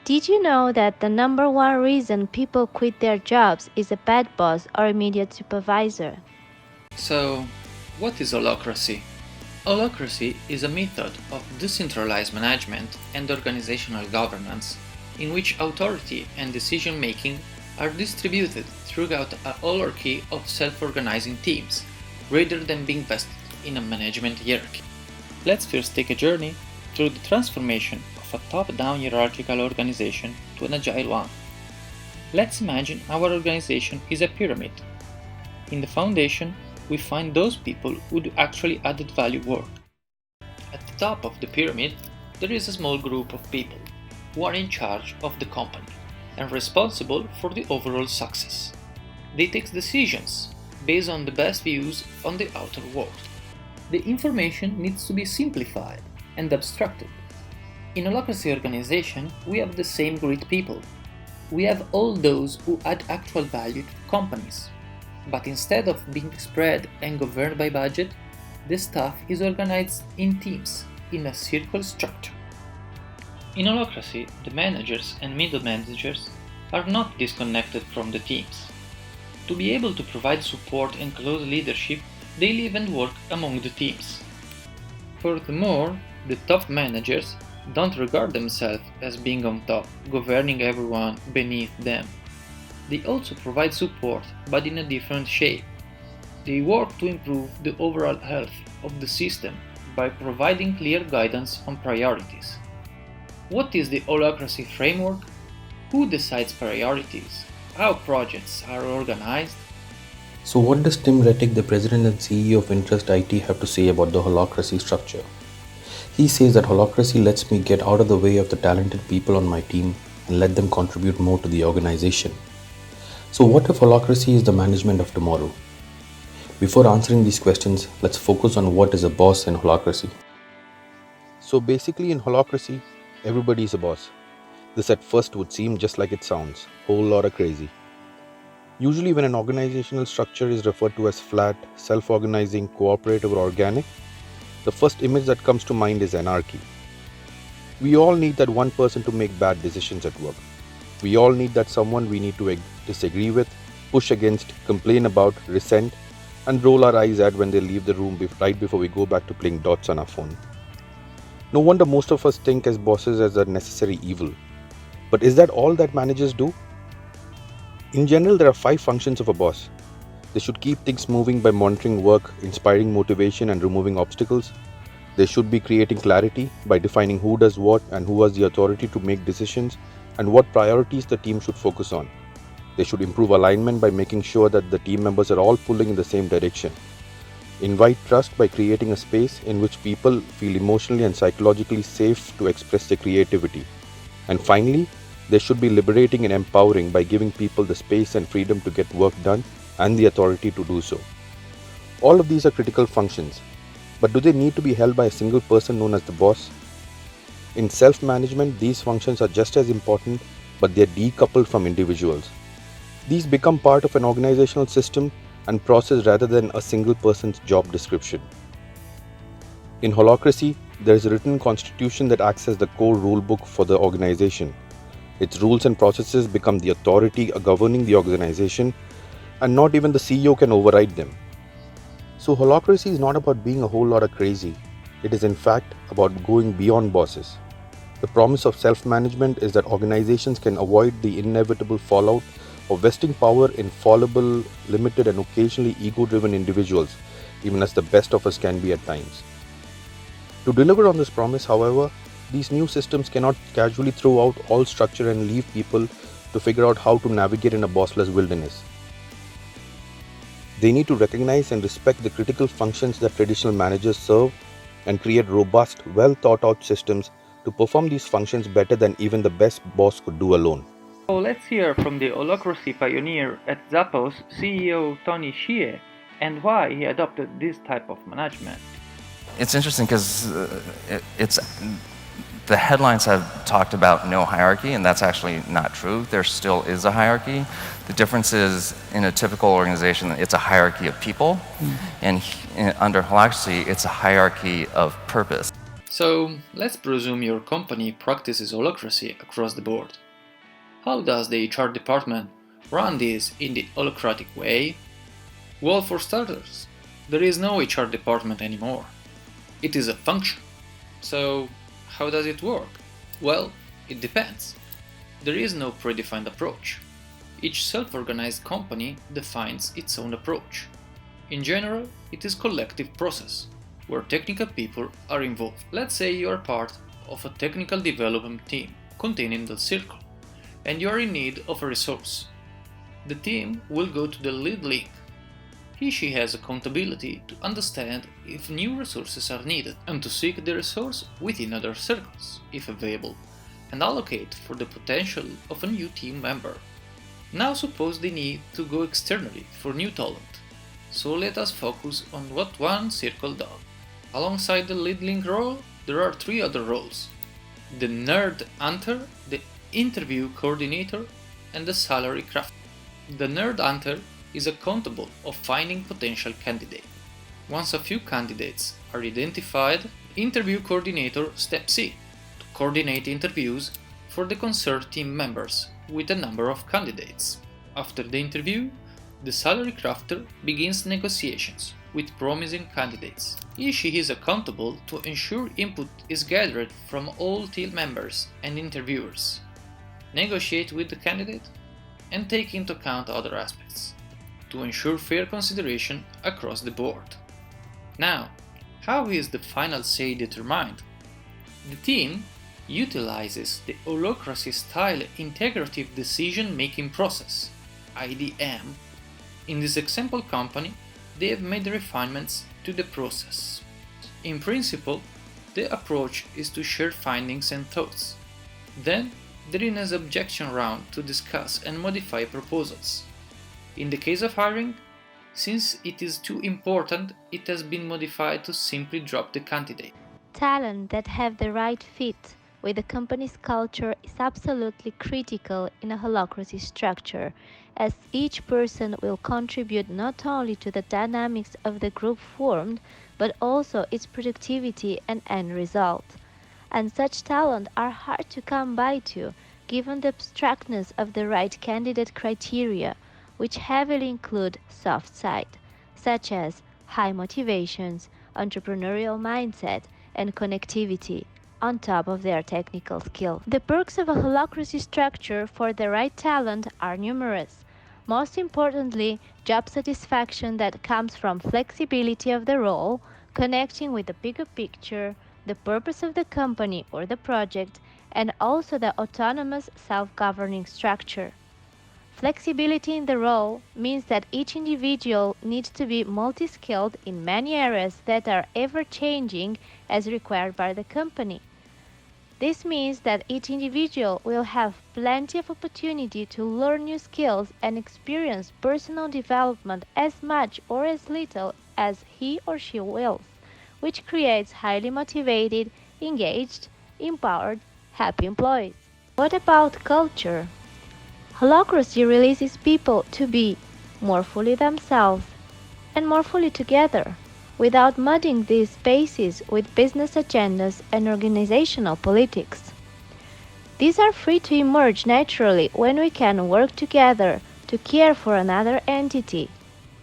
Did you know that the number one reason people quit their jobs is a bad boss or immediate supervisor? So, what is Holacracy? Holacracy is a method of decentralized management and organizational governance in which authority and decision making are distributed throughout a hierarchy of self-organizing teams rather than being vested in a management hierarchy. Let's first take a journey through the transformation of a top-down hierarchical organization to an agile one. Let's imagine our organization is a pyramid. In the foundation, we find those people who do actually added value work. At the top of the pyramid, there is a small group of people who are in charge of the company and responsible for the overall success. They take decisions based on the best views on the outer world. The information needs to be simplified and abstracted. In a Holacracy organization, we have the same great people. We have all those who add actual value to companies. But instead of being spread and governed by budget, the staff is organized in teams, in a circle structure. In Holacracy, the managers and middle managers are not disconnected from the teams. To be able to provide support and close leadership, they live and work among the teams. Furthermore, the top managers don't regard themselves as being on top, governing everyone beneath them. They also provide support, but in a different shape. They work to improve the overall health of the system by providing clear guidance on priorities. What is the Holacracy framework? Who decides priorities? How projects are organized? So what does Tim Rettig, the president and CEO of Interest IT, have to say about the Holacracy structure? He says that Holacracy lets me get out of the way of the talented people on my team and let them contribute more to the organization. So what if Holacracy is the management of tomorrow? Before answering these questions, let's focus on what is a boss in Holacracy. So basically in Holacracy, everybody is a boss. This at first would seem just like it sounds, whole lot of crazy. Usually when an organizational structure is referred to as flat, self-organizing, cooperative or organic, the first image that comes to mind is anarchy. We all need that one person to make bad decisions at work. We all need that someone we need to disagree with, push against, complain about, resent, and roll our eyes at when they leave the room right before we go back to playing dots on our phone. No wonder most of us think as bosses as a necessary evil. But is that all that managers do? In general, there are 5 functions of a boss. They should keep things moving by monitoring work, inspiring motivation, and removing obstacles. They should be creating clarity by defining who does what and who has the authority to make decisions and what priorities the team should focus on. They should improve alignment by making sure that the team members are all pulling in the same direction. Invite trust by creating a space in which people feel emotionally and psychologically safe to express their creativity. And finally, they should be liberating and empowering by giving people the space and freedom to get work done and the authority to do so. All of these are critical functions, but do they need to be held by a single person known as the boss? In self-management, these functions are just as important, but they are decoupled from individuals. These become part of an organizational system and process rather than a single person's job description. In Holacracy, there is a written constitution that acts as the core rulebook for the organization. Its rules and processes become the authority governing the organization, and not even the CEO can override them. So Holacracy is not about being a whole lot of crazy. It is in fact about going beyond bosses. The promise of self-management is that organizations can avoid the inevitable fallout of vesting power in fallible, limited and occasionally ego-driven individuals, even as the best of us can be at times. To deliver on this promise, however, these new systems cannot casually throw out all structure and leave people to figure out how to navigate in a bossless wilderness. They need to recognize and respect the critical functions that traditional managers serve and create robust, well thought out systems to perform these functions better than even the best boss could do alone. So let's hear from the Holacracy pioneer at Zappos, CEO Tony Xie, and why he adopted this type of management. It's interesting because the headlines have talked about no hierarchy, and that's actually not true. There still is a hierarchy. The difference is, in a typical organization, it's a hierarchy of people, and under Holacracy, it's a hierarchy of purpose. So let's presume your company practices holacracy across the board. How does the HR department run this in the holacratic way? Well, for starters, there is no HR department anymore. It is a function. So how does it work? Well, it depends. There is no predefined approach. Each self-organized company defines its own approach. In general, it is a collective process, where technical people are involved. Let's say you are part of a technical development team containing the circle, and you are in need of a resource. The team will go to the lead link. She has accountability to understand if new resources are needed and to seek the resource within other circles, if available, and allocate for the potential of a new team member. Now suppose they need to go externally for new talent. So let us focus on what one circle does. Alongside the lead link role, there are three other roles: the nerd hunter, the interview coordinator, and the salary crafter. The nerd hunter is accountable of finding potential candidates. Once a few candidates are identified, the interview coordinator steps in to coordinate interviews for the concerned team members with a number of candidates. After the interview, the salary crafter begins negotiations with promising candidates. She is accountable to ensure input is gathered from all team members and interviewers, negotiate with the candidate, and take into account other aspects to ensure fair consideration across the board. Now, how is the final say determined? The team utilizes the Holacracy style integrative decision-making process, IDM. In this example company, they have made refinements to the process. In principle, the approach is to share findings and thoughts. Then, there is an objection round to discuss and modify proposals. In the case of hiring, since it is too important, it has been modified to simply drop the candidate. Talent that have the right fit with the company's culture is absolutely critical in a holacracy structure, as each person will contribute not only to the dynamics of the group formed, but also its productivity and end result. And such talent are hard to come by too, given the abstractness of the right candidate criteria, which heavily include soft side, such as high motivations, entrepreneurial mindset, and connectivity, on top of their technical skill. The perks of a holacracy structure for the right talent are numerous. Most importantly, job satisfaction that comes from flexibility of the role, connecting with the bigger picture, the purpose of the company or the project, and also the autonomous self-governing structure. Flexibility in the role means that each individual needs to be multi-skilled in many areas that are ever-changing as required by the company. This means that each individual will have plenty of opportunity to learn new skills and experience personal development as much or as little as he or she wills, which creates highly motivated, engaged, empowered, happy employees. What about culture? Holacracy releases people to be more fully themselves and more fully together, without muddying these spaces with business agendas and organizational politics. These are free to emerge naturally when we can work together to care for another entity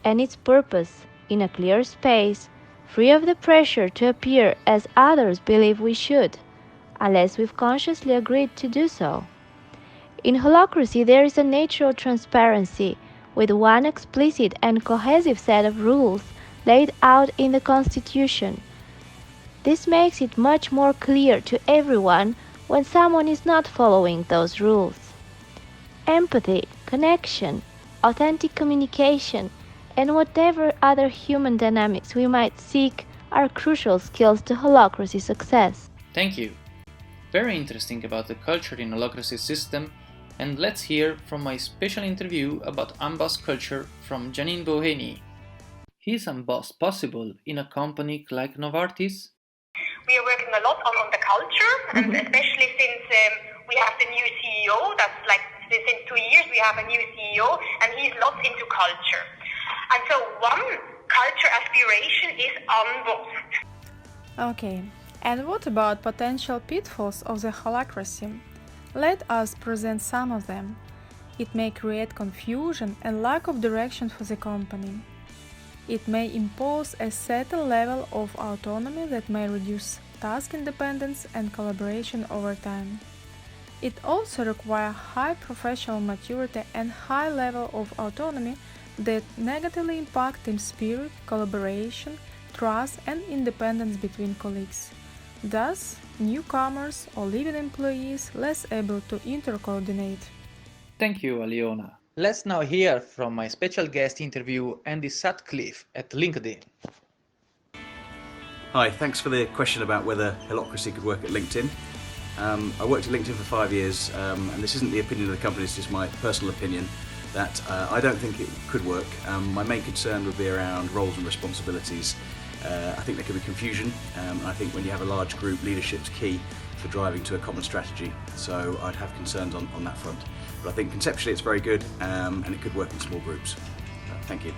and its purpose in a clear space, free of the pressure to appear as others believe we should, unless we've consciously agreed to do so. In holacracy, there is a natural transparency, with one explicit and cohesive set of rules laid out in the Constitution. This makes it much more clear to everyone when someone is not following those rules. Empathy, connection, authentic communication, and whatever other human dynamics we might seek are crucial skills to holacracy success. Thank you. Very interesting about the culture in holacracy system, and let's hear from my special interview about unbossed culture from Janine Boheni. Is unbossed possible in a company like Novartis? We are working a lot on the culture, and especially since we have the new CEO, that's like since 2 years we have a new CEO, and he's lots into culture. And so one culture aspiration is unbossed. Okay, And what about potential pitfalls of the holacracy? Let us present some of them. It may create confusion and lack of direction for the company. It may impose a certain level of autonomy that may reduce task independence and collaboration over time. It also requires high professional maturity and high level of autonomy that negatively impact team spirit, collaboration, trust, and independence between colleagues. Thus, newcomers or leaving employees less able to intercoordinate. Thank you, Aliona. Let's now hear from my special guest interview, Andy Sutcliffe at LinkedIn. Hi, thanks for the question about whether Holacracy could work at LinkedIn. I worked at LinkedIn for 5 years, and this isn't the opinion of the company, it's just my personal opinion that I don't think it could work. My main concern would be around roles and responsibilities. I think there could be confusion, and I think when you have a large group, leadership's key for driving to a common strategy, so I'd have concerns on that front. But I think conceptually it's very good, and it could work in small groups. Thank you.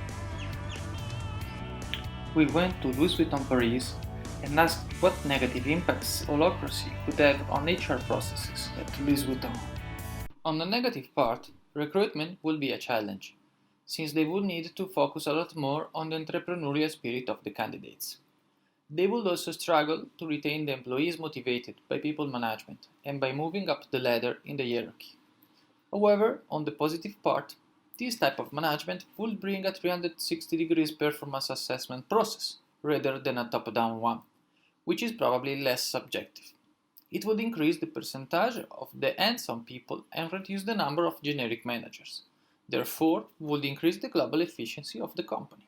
We went to Louis Vuitton Paris and asked what negative impacts holacracy could have on HR processes at Louis Vuitton. On the negative part, recruitment will be a challenge, since they would need to focus a lot more on the entrepreneurial spirit of the candidates. They would also struggle to retain the employees motivated by people management and by moving up the ladder in the hierarchy. However, on the positive part, this type of management would bring a 360 degrees performance assessment process rather than a top-down one, which is probably less subjective. It would increase the percentage of the hands-on people and reduce the number of generic managers. Therefore, would increase the global efficiency of the company.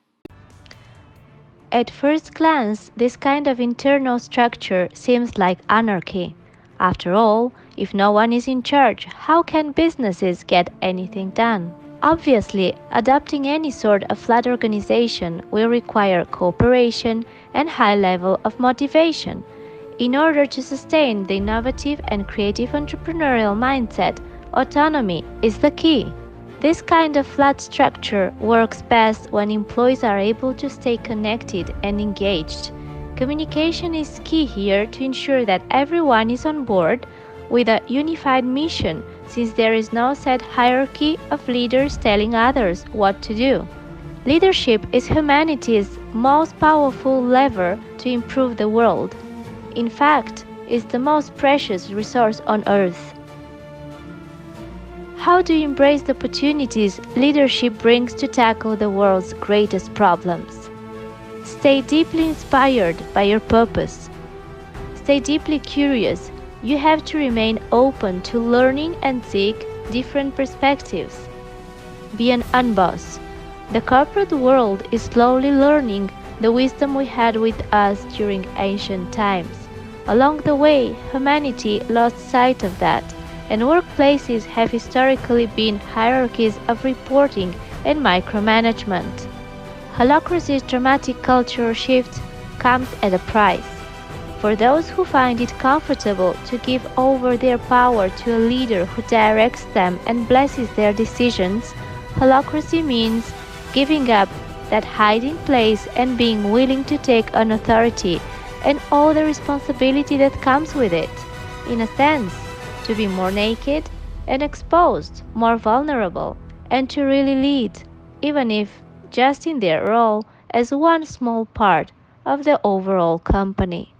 At first glance, this kind of internal structure seems like anarchy. After all, if no one is in charge, how can businesses get anything done? Obviously, adopting any sort of flat organization will require cooperation and high level of motivation. In order to sustain the innovative and creative entrepreneurial mindset, autonomy is the key. This kind of flat structure works best when employees are able to stay connected and engaged. Communication is key here to ensure that everyone is on board with a unified mission, since there is no set hierarchy of leaders telling others what to do. Leadership is humanity's most powerful lever to improve the world. In fact, it's the most precious resource on earth. How do you embrace the opportunities leadership brings to tackle the world's greatest problems? Stay deeply inspired by your purpose. Stay deeply curious. You have to remain open to learning and seek different perspectives. Be an unbossed. The corporate world is slowly learning the wisdom we had with us during ancient times. Along the way, humanity lost sight of that, and workplaces have historically been hierarchies of reporting and micromanagement. Holacracy's dramatic cultural shift comes at a price. For those who find it comfortable to give over their power to a leader who directs them and blesses their decisions, holacracy means giving up that hiding place and being willing to take on authority and all the responsibility that comes with it. In a sense, to be more naked and exposed, more vulnerable, and to really lead, even if just in their role as one small part of the overall company.